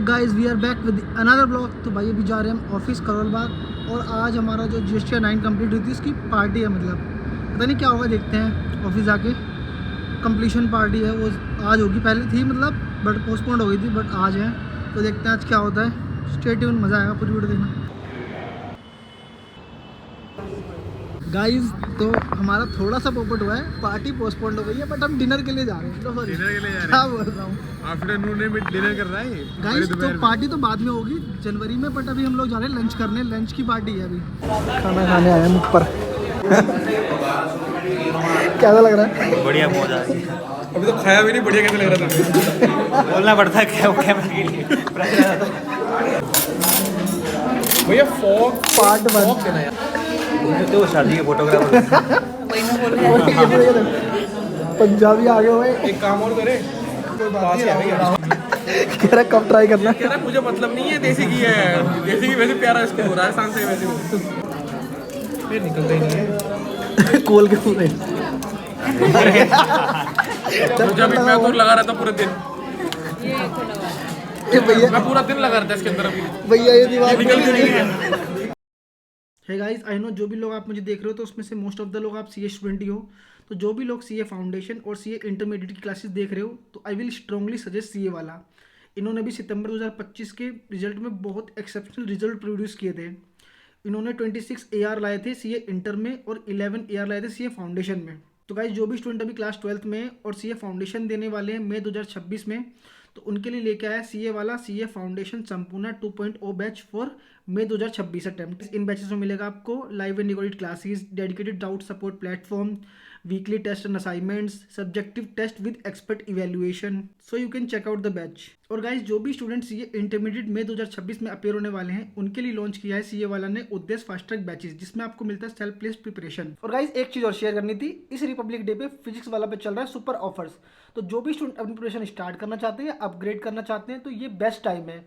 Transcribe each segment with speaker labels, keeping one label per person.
Speaker 1: Guys we are back with another blog. तो भाई अभी जा रहे हैं हम ऑफिस करोल बाग और आज हमारा जो GST 9 कंप्लीट हुई थी उसकी पार्टी है। मतलब पता नहीं क्या होगा, देखते हैं ऑफिस जाके। कंप्लीशन पार्टी है वो आज होगी, पहले थी मतलब बट पोस्टपोन्ड हो गई थी, बट आज है। तो देखते हैं आज क्या होता है। स्टे ट्यून, मज़ा आएगा पूरी वीडियो देखना गाइस। तो हमारा थोड़ा सा पोपट हुआ है, पार्टी पोस्टपोन्ड हो गई है, बट हम डिनर के लिए जा रहे हैं। डिनर के लिए जा रहे हैं, क्या बोल रहा हूँ,
Speaker 2: आफ्टरनून में डिनर कर रहा है
Speaker 1: गाइस। तो पार्टी तो बाद में होगी जनवरी में, बट अभी हम लोग जा रहे हैं लंच करने। लंच की पार्टी है अभी, खाना खाने आए हैं ऊपर। कैसा लग रहा है?
Speaker 3: बढ़िया, मौज आ रही है।
Speaker 2: अभी तो खाया भी नहीं, बढ़िया कैसे लग रहा था?
Speaker 3: बोलना पड़ता है क्या कैमरा के लिए।
Speaker 2: भैया फॉग
Speaker 1: पार्ट वन
Speaker 2: देना यार।
Speaker 3: तो शादी के फोटोग्राफर
Speaker 1: पंजाबी आगे हुए।
Speaker 2: एक काम और करे, कोई बात नहीं है।
Speaker 1: कह रहा कब ट्राई करना।
Speaker 2: कह रहा मुझे मतलब नहीं है, देसी की है। देसी की वैसे प्यारा इसको हो रहा है, राजस्थान से वैसे फिर निकलता ही नहीं है।
Speaker 1: कोल के पूरे
Speaker 2: जब मैं तो लगा रहा था पूरे दिन,
Speaker 1: भैया
Speaker 2: मैं पूरा दिन लगा रहा था इसके अंदर। अभी
Speaker 1: भैया ये दीवार
Speaker 2: निकल क्यों नहीं है?
Speaker 1: है गाइस। आई नो जो भी लोग आप मुझे देख रहे हो तो उसमें से मोस्ट ऑफ द लोग आप CA स्टूडेंट ही हो। तो जो भी लोग CA फाउंडेशन और CA इंटरमीडिएट की क्लासेस देख रहे हो तो I will strongly suggest CA वाला। इन्होंने भी सितंबर 2025 के रिजल्ट में बहुत एक्सेप्शनल रिजल्ट प्रोड्यूस किए थे। इन्होंने 26 AR लाए थे CA इंटर में और 11 AR लाए थे CA फाउंडेशन में। तो गाइस जो भी स्टूडेंट अभी क्लास 12th में और CA फाउंडेशन देने वाले हैं मई 2026 में, तो उनके लिए लेके आया CA वाला CA फाउंडेशन संपूर्ण 2.0 बैच फॉर मई 2026 अटेम्प्ट। इन बैचेस में मिलेगा आपको live and recorded classes, dedicated doubt support platform, weekly test and assignments, subjective test with expert evaluation. So you can check out the batch. और guys जो भी students ये intermediate मई 2026 में appear होने वाले हैं उनके लिए लॉन्च किया है CA वाला ने उद्देश्य फास्ट ट्रैक बैचेस, जिसमें आपको मिलता है सेल्फ प्लेस्ड प्रिपरेशन। और गाइस एक चीज और शेयर करनी थी, इस रिपब्लिक डे पे फिजिक्स वाला पे चल रहा है सुपर ऑफर्स। तो जो भी स्टूडेंट अपनी प्रिपरेशन स्टार्ट करना चाहते हैं, अपग्रेड करना चाहते हैं, तो ये बेस्ट टाइम है।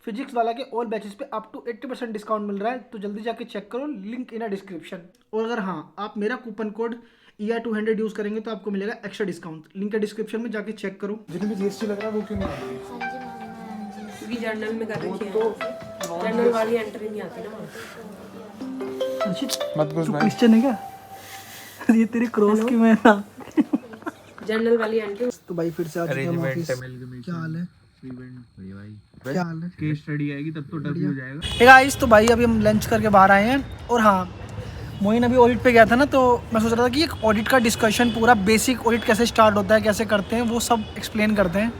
Speaker 1: फिजिक्स वाला के ऑल बैचेस पे अप टू 80% डिस्काउंट मिल रहा है, तो जल्दी जाके चेक करो, लिंक इन अ डिस्क्रिप्शन। और अगर हाँ आप मेरा कूपन कोड ER200 यूज करेंगे तो आपको मिलेगा एक्स्ट्रा डिस्काउंट। लिंक है डिस्क्रिप्शन में, जाके चेक करो। जितने भी GST लग रहा है वो क्यों नहीं आ रही?
Speaker 4: क्योंकि जर्नल में कर रखी है, जर्नल वाली एंट्री नहीं आती ना।
Speaker 2: मत घुस भाई।
Speaker 1: क्रिश्चियन है क्या? ये तेरी क्रॉस की मैं ना।
Speaker 4: जर्नल वाली एंट्री।
Speaker 1: तो भाई फिर से आ चुके हैं ऑफिस। क्या हाल है? क्या हाल है?
Speaker 2: केस स्टडी आएगी तब तो डर हो जाएगा।
Speaker 1: हे गाइस, तो भाई अभी हम लंच करके बाहर आए हैं। और हाँ, मोइन अभी ऑडिट पे गया था ना, तो मैं सोच रहा था कि एक ऑडिट का डिस्कशन, पूरा बेसिक ऑडिट कैसे स्टार्ट होता है, कैसे करते हैं, वो सब एक्सप्लेन करते हैं।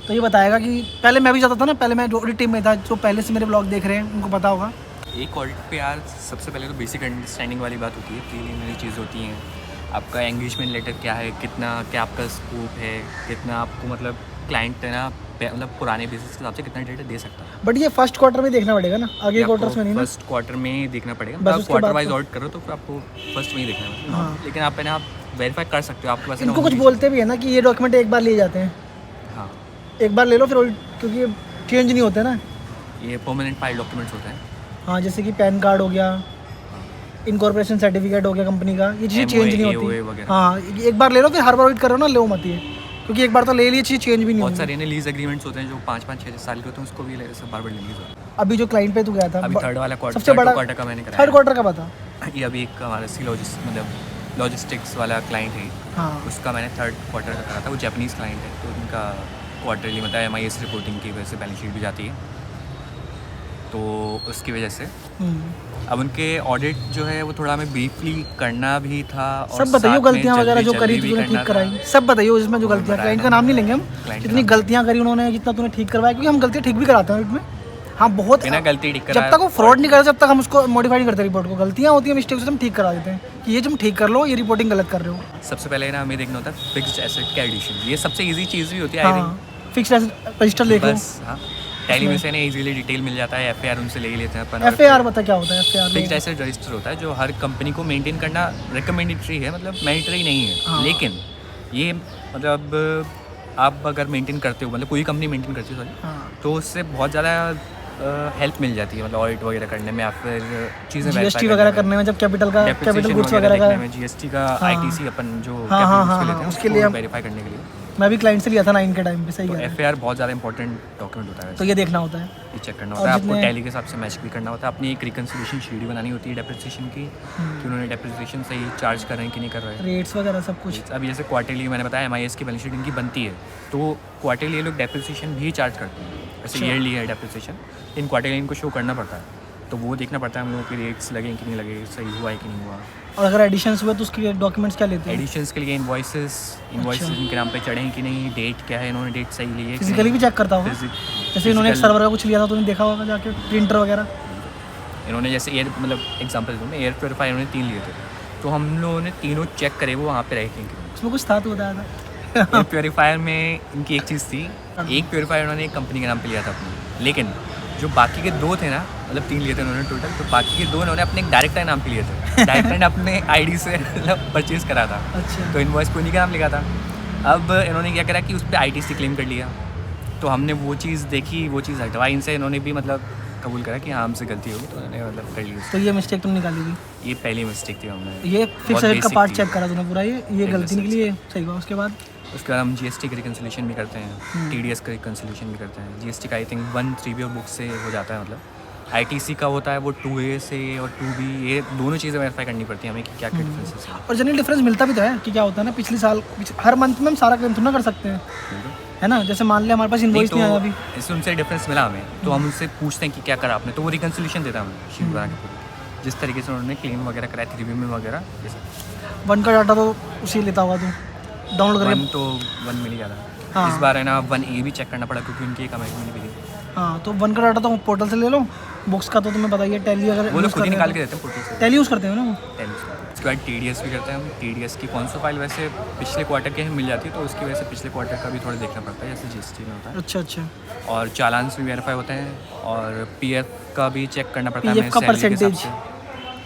Speaker 1: तो ये बताएगा कि पहले मैं भी जाता था ना, पहले मैं ऑडिट टीम में था, जो पहले से मेरे ब्लॉग देख रहे हैं उनको पता होगा।
Speaker 3: एक ऑडिट पे यार सबसे पहले तो बेसिक अंडरस्टैंडिंग वाली बात होती है, प्रीलिमिनरी चीज़ होती हैं। आपका एंगेजमेंट लेटर क्या है, कितना क्या आपका स्कोप है, कितना आपको मतलब क्लाइंट है ना, मतलब पुराने बेसिस के हिसाब से कितना डेटा दे सकता है।
Speaker 1: बट ये फर्स्ट क्वार्टर में देखना पड़ेगा ना, आगे क्वार्टर्स में नहीं ना।
Speaker 3: फर्स्ट क्वार्टर में देखना पड़ेगा,
Speaker 1: बस
Speaker 3: आप
Speaker 1: उसके
Speaker 3: क्वार्टर
Speaker 1: बाद
Speaker 3: वाइज
Speaker 1: तो-
Speaker 3: ऑडिट करो तो फिर आपको फर्स्ट में ही देखना है।
Speaker 1: हाँ।
Speaker 3: लेकिन आप है ना, आप वेरीफाई कर सकते हो आपके पास है ना
Speaker 1: इनको कुछ
Speaker 3: only-
Speaker 1: बोलते भी है ना कि ये डॉक्यूमेंट एक बार लिए जाते हैं,
Speaker 3: हाँ,
Speaker 1: एक बार ले लो फिर क्योंकि चेंज नहीं होते ना।
Speaker 3: ये परमानेंट फाइल डॉक्यूमेंट्स होते हैं।
Speaker 1: हाँ, जैसे कि पैन कार्ड हो गया, इनकॉर्पोरेशन सर्टिफिकेट हो गया कंपनी का, ये चीज़ें चेंज नहीं
Speaker 3: MOA
Speaker 1: होती।
Speaker 3: वगैरह।
Speaker 1: हाँ, एक बार ले लो, फिर हर बार ऑडिट करो ना, लो मत ये, क्योंकि एक बार तो ले लिए चीज़ चेंज भी नहीं
Speaker 3: बहुत
Speaker 1: होती।
Speaker 3: सारे ने लीज एग्रीमेंट्स होते हैं जो 5-5, 6-6 साल के होते हैं, उसको भी सब बार बार लेंगे।
Speaker 1: अभी जो क्लाइंट पे तू गया था,
Speaker 3: अभी थर्ड वाला क्वार्टर,
Speaker 1: सबसे बड़ा
Speaker 3: क्वार्टर का मैंने कराया।
Speaker 1: थर्ड क्वार्टर का पता।
Speaker 3: ये अभी एक हमारा लॉजिस्टिक्स वाला क्लाइंट है,
Speaker 1: हाँ,
Speaker 3: उसका मैंने थर्ड क्वार्टर का करा था। वो जापानीज़ क्लाइंट है, तो उनका क्वार्टरली मतलब MIS रिपोर्टिंग की वजह से बैलेंस शीट भी जाती है, तो उसकी वजह से अब उनके ऑडिट जो है वो थोड़ा हमें ब्रीफली करना भी था। और
Speaker 1: सब बताइए
Speaker 3: साथ में
Speaker 1: गलतियाँ वगैरह जो
Speaker 3: जल्दी
Speaker 1: करी
Speaker 3: भी
Speaker 1: तूने
Speaker 3: करना
Speaker 1: ठीक
Speaker 3: था।
Speaker 1: कराई, सब बताइए इसमें जो गलतियाँ, क्लाइंट का नाम नहीं लेंगे हम,
Speaker 3: Client
Speaker 1: जितनी
Speaker 3: का
Speaker 1: गलतियाँ करी उन्होंने, जितना तूने ठीक करवाया, क्योंकि हम गलतियाँ ठीक भी कराते हैं ऑडिट में। हाँ, बहुत
Speaker 3: बिना गलती ठीक
Speaker 1: जब
Speaker 3: कराया।
Speaker 1: तक वो फ्रॉड नहीं करते जब तक हम उसको मॉडिफाई नहीं करते रिपोर्ट को। गलतियाँ होती हैं, मिस्टेक्स हम ठीक करा देते हैं कि ये तुम ठीक कर लो, ये रिपोर्टिंग गलत कर रहे हो।
Speaker 3: सबसे पहले ना हमें देखना होता है फिक्स्ड एसेट का एडिशन, ये सबसे इजी चीज़ भी होती है। आई
Speaker 1: हाँ, फिक्स्ड रजिस्टर देख लो।
Speaker 3: बस हाँ, टैली में से ना इजीली डिटेल मिल जाता है। FAR उनसे ले ही लेते हैं अपन।
Speaker 1: FAR बता क्या होता है? FAR
Speaker 3: फिक्स्ड एसेट रजिस्टर होता है जो हर कंपनी को मेंटेन करना रिकमेंडेटरी है, मतलब मैंडेटरी नहीं है।
Speaker 1: हाँ।
Speaker 3: लेकिन ये मतलब आप अगर मेंटेन करते हो, मतलब कोई कंपनी मेंटेन करती है सॉरी,
Speaker 1: हाँ,
Speaker 3: तो उससे बहुत ज़्यादा हेल्प मिल जाती है, मतलब ऑडिट वगैरह करने में या फिर चीज़ें
Speaker 1: GST वगैरह करने में, जब कैपिटल गुड्स वगैरह का
Speaker 3: GST का
Speaker 1: हाँ।
Speaker 3: ITC अपन जो
Speaker 1: हाँ, हाँ,
Speaker 3: capital
Speaker 1: हाँ,
Speaker 3: उसके लेते हैं,
Speaker 1: उसके लिए हम
Speaker 3: वेरीफाई करने के लिए
Speaker 1: मैं भी क्लाइंट से लिया था 9 के टाइम पे, सही
Speaker 3: तो
Speaker 1: कह रहे हैं।
Speaker 3: FAR बहुत ज़्यादा इंपॉर्टेंट डॉक्यूमेंट होता है
Speaker 1: तो ये देखना होता है।
Speaker 3: ये चेक करना
Speaker 1: और
Speaker 3: होता है आपको,
Speaker 1: जितने-
Speaker 3: टैली के हिसाब से मैच भी करना होता है, अपनी एक रिकन्सिलेशन शीट भी बनानी होती है डेप्रिसिएशन की, कि उन्होंने डेप्रिसिएशन सही चार्ज कर रहे हैं कि नहीं कर रहे हैं।
Speaker 1: रेट्स वगैरह सब कुछ।
Speaker 3: अभी जैसे क्वार्टरली मैंने बताया MIS की बैलेंस शीट इनकी बनती है, तो क्वार्टरली ये लोग डेप्रिसिएशन भी चार्ज करते हैं। वैसे ईयरली है डेप्रिसिएशन, इन क्वार्टरली इनको शो करना पड़ता है, तो वो देखना पड़ता है हम लोगों के रेट्स लगे कि नहीं लगे, सही हुआ है कि नहीं हुआ।
Speaker 1: और अगर एडिशंस हुए तो उसके डॉक्यूमेंट्स क्या लेते हैं?
Speaker 3: एडिशंस के लिए इन्वॉइसेस इनके नाम पे चढ़े हैं कि नहीं, डेट क्या है, इन्होंने डेट सही ली है,
Speaker 1: फिजिकली भी चेक करता होगा, जैसे इन्होंने एक सर्वर का कुछ लिया था, तुमने देखा होगा जाके प्रिंटर वगैरह।
Speaker 3: इन्होंने जैसे एयर मतलब एग्जांपल दूँ मैं, एयर प्योरीफायर इन्होंने 3 लिए थे, तो हम लोगों ने तीनों चेक करे वो वहाँ पे रहे कि
Speaker 1: उसमें कुछ था तो बताया था।
Speaker 3: एयर प्योरीफायर में इनकी एक चीज़ थी, एक प्योरीफायर उन्होंने एक कंपनी के नाम पे लिया था अपनी, लेकिन जो बाकी के 2 थे ना, मतलब 3 लिए थे उन्होंने टोटल, तो बाकी के 2 उन्होंने अपने एक डायरेक्टर नाम पे लिए थे। डायरेक्टर ने अपने ID से मतलब परचेज करा था,
Speaker 1: अच्छा।
Speaker 3: तो इनवॉइस को उन्हीं का नाम लिखा था। अब इन्होंने क्या करा कि उस पर ITC क्लेम कर लिया, तो हमने वो चीज़ देखी, वो चीज़ हटवाई इनसे, इन्होंने भी मतलब कबूल करा कि हाँ हमसे गलती होगी, तो उन्होंने मतलब कर ली।
Speaker 1: तो ये मिस्टेक तुमने निकाली थी?
Speaker 3: ये पहली मिस्टेक थी हमने।
Speaker 1: ये
Speaker 3: बहुत
Speaker 1: फिक्स रेट का
Speaker 3: basic
Speaker 1: पार्ट
Speaker 3: थी।
Speaker 1: चेक करा तूने पूरा, ये गलती
Speaker 3: basic
Speaker 1: निकली है, सही हुआ। उसके बाद
Speaker 3: उसके बाद हम GST का रिकन्सिलेशन भी करते हैं, TDS का रिकन्सिलेशन भी करते हैं। GST का आई थिंक 1 3B और बुक से हो जाता है, मतलब ITC का होता है वो 2A से और 2B, ये दोनों चीज़ें वेरीफाई करनी पड़ती हैं हमें कि क्या क्या डिफरेंसेस हैं।
Speaker 1: और जनरल डिफरेंस मिलता भी तो है कि क्या होता है ना, पिछले साल हर मंथ में हम सारा क्लेम थोड़ा ना कर सकते हैं, है ना। जैसे मान लिया हमारे पास इनवॉइस नहीं आया अभी,
Speaker 3: इससे उनसे डिफरेंस मिला हमें, तो हम उनसे पूछते हैं कि क्या करा आपने, तो वो रिकन्सिलेशन देता है हमें शीट बना के पूरी, जिस तरीके से उन्होंने क्लेम वगैरह कराया 3B में वगैरह। जैसे
Speaker 1: 1 का डाटा तो उसी लेता होगा तू डाउनलोड करके।
Speaker 3: 1 तो 1 मिल गया था,
Speaker 1: हाँ।
Speaker 3: इस बार है ना 1A भी चेक करना पड़ा क्योंकि उनकी एक अमेंडमेंट भी थी,
Speaker 1: हाँ, तो 1 का डाटा तो पोर्टल से ले लो, बुक्स का तो तुम्हें बताइए टैली अगर
Speaker 3: वो लोग
Speaker 1: यूज़
Speaker 3: खुद ही
Speaker 1: कर
Speaker 3: निकाल
Speaker 1: रहे
Speaker 3: के
Speaker 1: हो
Speaker 3: देते हैं पोर्टल से।
Speaker 1: टैली यूज़ करते हो ना वो।
Speaker 3: उसके बाद TDS भी करते हैं हम। TDS की कौन सा फाइल वैसे पिछले क्वार्टर के मिल जाती है, तो उसकी वजह से पिछले क्वार्टर का भी थोड़ा देखना पड़ता है, जैसे GST में होता है।
Speaker 1: अच्छा अच्छा।
Speaker 3: और चालान्स भी वेरीफाई होते हैं, और PF का भी चेक करना पड़ता है
Speaker 1: PF
Speaker 3: हमें
Speaker 1: का
Speaker 3: सैलरी के हिसाब
Speaker 1: percentage
Speaker 3: से।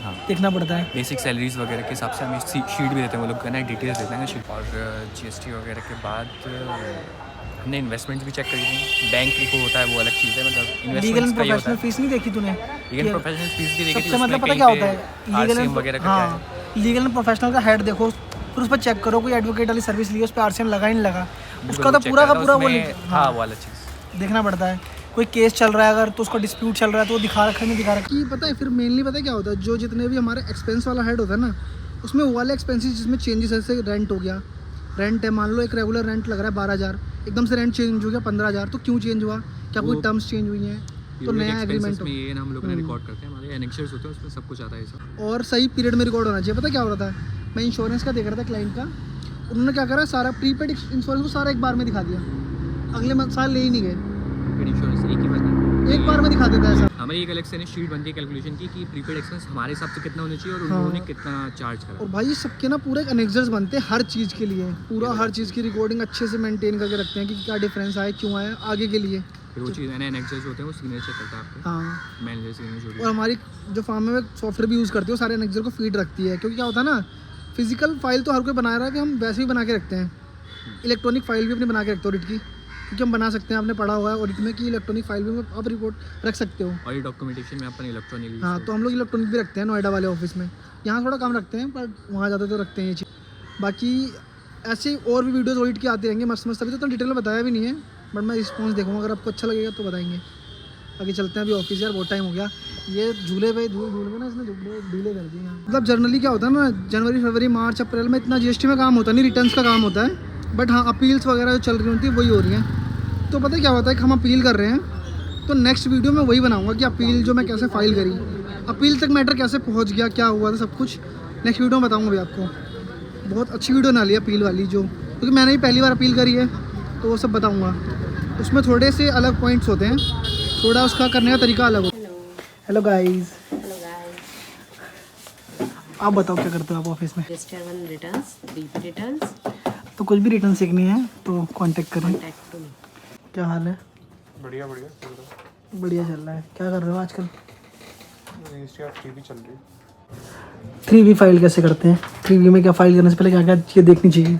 Speaker 3: हाँ,
Speaker 1: देखना पड़ता है।
Speaker 3: बेसिक सैलरीज वगैरह के हिसाब से हमें शीट भी देते हैं वो लोग, ना डिटेल्स देते हैं शीट। और GST वगैरह के बाद हमने इन्वेस्टमेंट्स भी चेक करी थी। बैंक को होता है वो अलग चीज़ है, मतलब
Speaker 1: लीगल एंड
Speaker 3: इन्वेस्टमेंट्स का ही होता
Speaker 1: प्रोफेशनल
Speaker 3: है।
Speaker 1: फीस नहीं देखी तूने?
Speaker 3: लीगल एंड प्रोफेशनल फीस भी देखी थी,
Speaker 1: सबसे मतलब
Speaker 3: उसमें
Speaker 1: पता
Speaker 3: कहीं
Speaker 1: क्या होता
Speaker 3: पे
Speaker 1: है, लीगल
Speaker 3: RCM वगैरह का क्या है।
Speaker 1: हाँ, लीगल एंड प्रोफेशनल का हेड देखो, फिर उस पर चेक करो कोई एडवोकेट वाली सर्विस ली है, उस पर RCM लगा ही नहीं लगा, उसका तो
Speaker 3: चेक
Speaker 1: पूरा का
Speaker 3: करता
Speaker 1: पूरा वो
Speaker 3: उसमें, हाँ वो वाला चीज़
Speaker 1: देखना पड़ता है। कोई केस चल रहा है अगर, तो उसका डिस्प्यूट चल रहा है तो वो दिखा रखा है नहीं दिखा रखा है। पता है फिर मेनली पता है क्या होता है, जो जितने भी हमारे एक्सपेंस वाला हेड होता है ना, उसमें वो वाले एक्सपेंसेस जिसमें चेंजेस जैसे रेंट हो गया, रेंट है मान लो एक रेगुलर रेंट लग रहा है 12,000, एकदम से रेंट चेंज हो गया 15,000, तो क्यों चेंज हुआ, क्या कोई टर्म्स चेंज हुई हैं, तो नया एग्रीमेंट
Speaker 3: में ये ना हम लोग ने रिकॉर्ड करते हैं, हमारे एनेक्चर्स होते हैं उसमें सब कुछ आता है सब।
Speaker 1: और सही पीरियड में रिकॉर्ड होना चाहिए। पता क्या हो रहा था, मैं इंश्योरेंस का देख रहा था क्लाइंट का, उन्होंने क्या करा, सारा प्रीपेड इंश्योरेंस को सारा एक बार में दिखा दिया, अगले साल ले ही नहीं गए,
Speaker 3: इंश्योरेंस एक ही बार
Speaker 1: एक बार में दिखा देता है सर।
Speaker 3: हमारी एक अलग से शीट बनती है कैलकुलेशन की कि प्रीपेड एक्सपेंस हमारे हिसाब से कितना होना चाहिए और उन्होंने कितना चार्ज करा।
Speaker 1: और भाई सबके ना पूरे अनेक्सर्स बनते हैं हर चीज़ के लिए, पूरा हर चीज़ की रिकॉर्डिंग अच्छे से मेंटेन करके रखते हैं कि क्या डिफरेंस आए, क्यों आए, आगे के लिए।
Speaker 3: फिर वो चीज़ एनेक्चर्स होते हैं वो सिग्नेचर करता है आपके,
Speaker 1: हाँ,
Speaker 3: मैनेजर सिग्नेचर।
Speaker 1: और हमारी जो फार्म में सॉफ्टवेयर भी यूज़ करती है वो सारे एनेक्सर को फीड रखती है, क्योंकि क्या होता है ना, फिजिकल फाइल तो हर कोई बना रहा है कि हम वैसे ही बना के रखते हैं, इलेक्ट्रॉनिक फाइल भी अपनी बना के रखते हो ऑडिट की, क्योंकि हम बना सकते हैं, आपने पढ़ा हुआ है ऑडिट में कि इलेक्ट्रॉनिक फाइल भी आप रिपोर्ट रख सकते हो।
Speaker 3: और ये डॉक्यूमेंटेशन में अपन इलेक्ट्रॉनिक,
Speaker 1: हाँ, तो हम लोग इलेक्ट्रॉनिक भी रखते हैं नोएडा वाले ऑफिस में, यहाँ थोड़ा कम रखते हैं पर वहाँ ज़्यादा तो रखते हैं ये चीज़। बाकी ऐसे और भी वीडियोज़ ऑडिट की आती रहेंगे मस्त मस्त, अभी तो डिटेल में बताया भी नहीं है, बट मैं रिस्पॉन्स देखूँगा, अगर आपको अच्छा लगेगा तो बताएंगे। आगे चलते हैं, अभी ऑफिस यार बहुत टाइम हो गया, ये झूले पे झूल के ना इसने ढीले कर दिए। मतलब जनरली क्या होता है ना, जनवरी फरवरी मार्च अप्रैल में इतना GST में काम होता नहीं, रिटर्न्स का काम होता है, बट हाँ अपील्स वगैरह जो चल रही होती है वही हो रही हैं। तो पता है क्या होता है कि हम अपील कर रहे हैं, तो नेक्स्ट वीडियो में वही बनाऊंगा कि अपील जो मैं कैसे फाइल करी, अपील तक मैटर कैसे पहुंच गया, क्या हुआ था, सब कुछ नेक्स्ट वीडियो में बताऊंगा भी आपको। बहुत अच्छी वीडियो बना ली अपील वाली, जो क्योंकि मैंने ही पहली बार अपील करी है, तो वो सब बताऊंगा। उसमें थोड़े से अलग पॉइंट्स होते हैं, थोड़ा उसका करने का तरीका अलग होता है। हेलो गाइस, आप बताओ क्या करते हो आप ऑफिस में?
Speaker 4: रजिस्टर 1 रिटर्न्स, DP रिटर्न्स,
Speaker 1: तो कुछ भी रिटर्न सीखनी है तो कांटेक्ट करें।
Speaker 4: Contact to me.
Speaker 1: क्या हाल है?
Speaker 2: बढ़िया बढ़िया चल रहा
Speaker 1: बढ़िया चल रहा है। क्या कर रहे हो आजकल?
Speaker 2: है, रजिस्ट्री ऑफ टीवी चल रही है।
Speaker 1: 3V फाइल कैसे करते हैं? 3V में क्या फाइल करने से पहले क्या क्या चीज़ें देखनी चाहिए?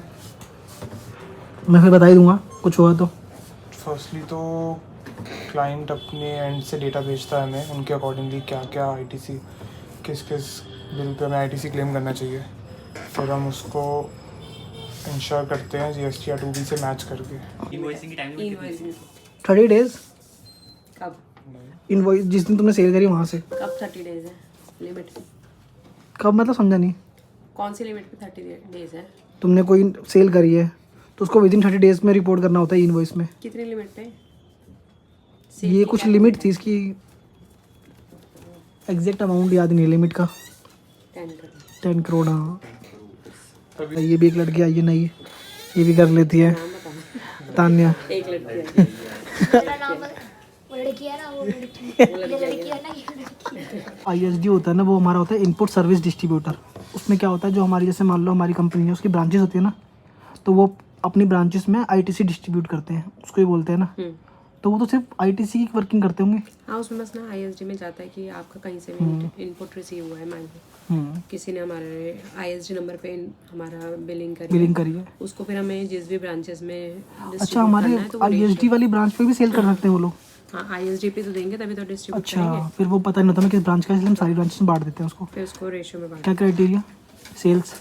Speaker 1: मैं फिर बता ही दूंगा कुछ हुआ तो।
Speaker 2: फर्स्टली तो क्लाइंट अपने एंड से डेटा भेजता है हमें, उनके अकॉर्डिंगली क्या क्या ITC, किस किस बिल पे हमें ITC क्लेम करना चाहिए, फिर हम उसको
Speaker 5: इंश्योर करते हैं जीएसटी या 2B से मैच करके।
Speaker 3: इनवॉइसिंग की टाइम
Speaker 4: इनवॉइसिंग
Speaker 1: 30 डेज
Speaker 4: कब
Speaker 1: इनवॉइस जिस दिन तुमने सेल करी वहाँ से,
Speaker 4: कब 30 डेज है लिमिट?
Speaker 1: कब मतलब समझा नहीं।
Speaker 4: कौन सी लिमिट पे 30 डेज है?
Speaker 1: तुमने कोई सेल करी है तो उसको विदिन 30 डेज में रिपोर्ट करना होता है इनवॉइस में।
Speaker 4: कितनी लिमिट पे?
Speaker 1: ये कुछ लिमिट थी इसकी, एग्जैक्ट अमाउंट याद नहीं है लिमिट का।
Speaker 4: 10 करोड़
Speaker 1: 10 करोड़ हाँ। ये भी एक लड़की आई है नई, ये भी कर लेती है,
Speaker 4: नाम बताओ।
Speaker 1: तान्या।
Speaker 4: एक लड़की है।
Speaker 6: मेरा नाम वो लड़की है ना, वो लड़की ये लड़की है ना, ये लड़की है।
Speaker 1: ISD होता है ना, वो हमारा होता है इनपुट सर्विस डिस्ट्रीब्यूटर। उसमें क्या होता है, जो हमारी जैसे मान लो हमारी कंपनी है उसकी ब्रांचेस होती है ना, तो वो अपनी ब्रांचेस में ITC डिस्ट्रीब्यूट करते हैं, उसको ही बोलते हैं ना। तो वो तो सिर्फ ITC की वर्किंग करते होंगे।
Speaker 4: हाँ उसमें बस ना ISD में जाता है कि आपका कहीं से भी इनपुट रिसीव हुआ है, मान लो किसी ने हमारे ISD नंबर पे हमारा बिलिंग
Speaker 1: करी है।
Speaker 4: उसको फिर हमें जिस भी ब्रांचेस में
Speaker 1: अच्छा, हमारे ISD वाली ब्रांच पे भी सेल कर सकते हैं वो लोग।
Speaker 4: हाँ ISD पे तो देंगे तभी तो डिस्ट्रीब्यूट
Speaker 1: अच्छा,
Speaker 4: करेंगे।
Speaker 1: फिर वो पता नहीं होता मैं किस ब्रांच का, इसलिए हम सारी ब्रांचेस में बांट देते हैं उसको।
Speaker 4: फिर उसको रेशियो में बांट,
Speaker 1: क्या क्राइटेरिया? सेल्स।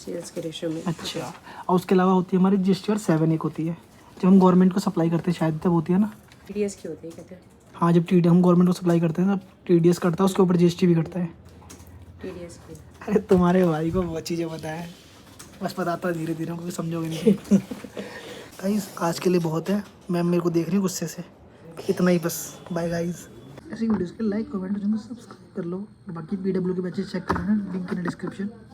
Speaker 4: के रेशियो में।
Speaker 1: अच्छा, और उसके अलावा होती है हमारी GST 7 एक होती है, जब हम गवर्नमेंट को सप्लाई करते हैं शायद तब होती है ना।
Speaker 4: TDS की होती है कहते हैं।
Speaker 1: हाँ, जब हम गवर्नमेंट को सप्लाई करते हैं तब TDS कटता है, उसके ऊपर GST भी कटता है।
Speaker 4: TDS की
Speaker 1: अरे तुम्हारे भाई को बहुत चीज़ें पता है, बस बताता है धीरे धीरे, क्योंकि समझोगे नहीं। गाइस आज के लिए बहुत है, मैम मेरे को देख रही हूँ गुस्से से। इतना ही बस, बाय गाइस। ऐसी वीडियोस के लाइक कमेंट सब्सक्राइब कर लो। बाकी PW के बैचेस चेक करना, लिंक इन डिस्क्रिप्शन।